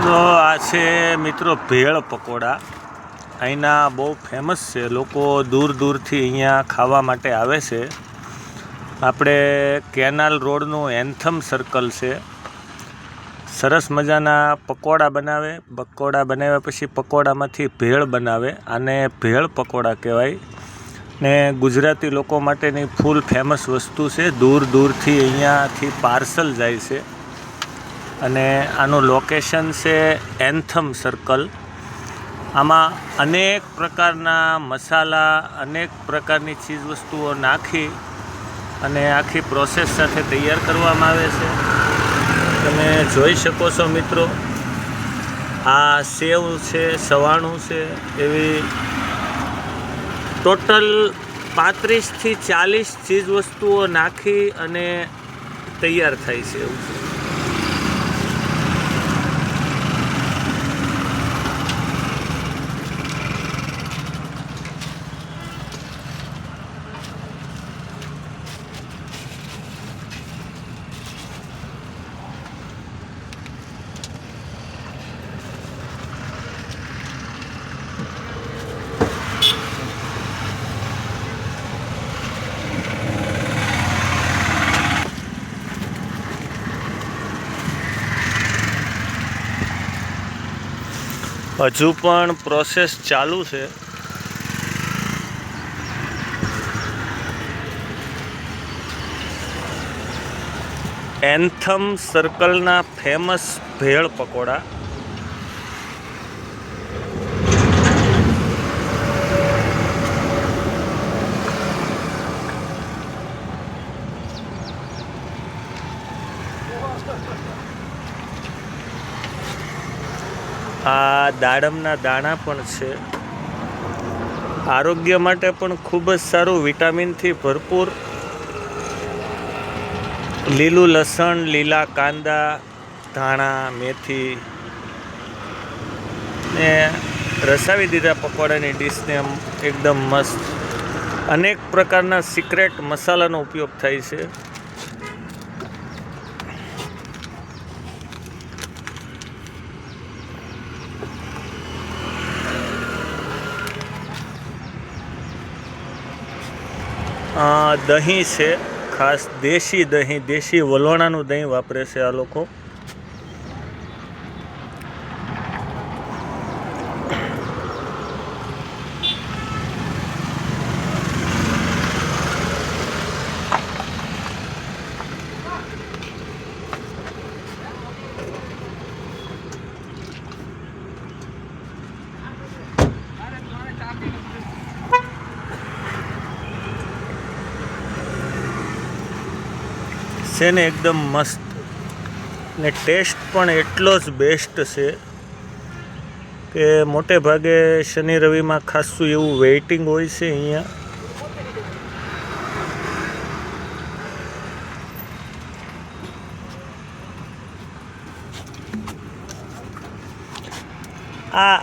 તો આ છે મિત્રો ભેળ પકોડા. અહીંના બહુ ફેમસ છે, લોકો દૂર દૂરથી અહીંયા ખાવા માટે આવે છે. આપણે કેનાલ રોડનું એન્થમ સર્કલ છે. સરસ મજાના પકોડા બનાવે. પકોડા બનાવ્યા પછી પકોડામાંથી ભેળ બનાવે. આને ભેળ પકોડા કહેવાય ને ગુજરાતી લોકો માટેની ફૂલ ફેમસ વસ્તુ છે. દૂર દૂરથી અહીંયાથી પાર્સલ જાય છે અને આનું લોકેશન છે એન્થમ સર્કલ. આમાં અનેક પ્રકારના મસાલા, અનેક પ્રકારની ચીજ વસ્તુઓ નાખી અને આખી પ્રોસેસ સાથે તૈયાર કરવામાં આવે છે. તમે જોઈ શકો છો મિત્રો, આ સેવ છે, સવાણું છે, એવી ટોટલ 35થી 40 ચીજ વસ્તુઓ નાખી અને તૈયાર થાય છે એવું છે. હજુ પણ પ્રોસેસ ચાલુ છે. એન્થમ સર્કલના ફેમસ ભેળ પકોડા. આ દાડમના દાણા પણ છે. આરોગ્ય માટે પણ ખૂબ જ સારું, વિટામિનથી ભરપૂર. લીલું લસણ, લીલા કાંદા, ધાણા, મેથી ને રસાવી દીધા પકોડાની ડીશને એકદમ મસ્ત. અનેક પ્રકારના સિક્રેટ મસાલાનો ઉપયોગ થાય છે. દહીં છે, ખાસ દેશી દહીં, દેશી વલોણાનું દહીં વાપરે છે આ લોકો. છે ને એકદમ મસ્ત ને ટેસ્ટ પણ એટલો જ બેસ્ટ છે કે મોટે ભાગે શનિ રવિમાં ખાસું એવું વેઇટિંગ હોય છે અહીંયા.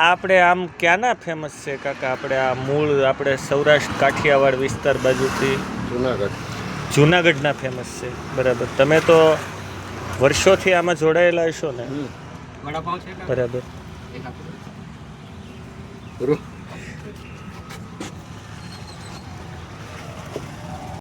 આપણે આમ ક્યાંના ફેમસ છે કાકા? આપણે આ મૂળ આપણે સૌરાષ્ટ્ર કાઠિયાવાડ વિસ્તાર બાજુથી જુનાગઢના ફેમસ છે. બરાબર. તમે તો વર્ષોથી આમાં જોડાયેલા હશો ને? બરાબર.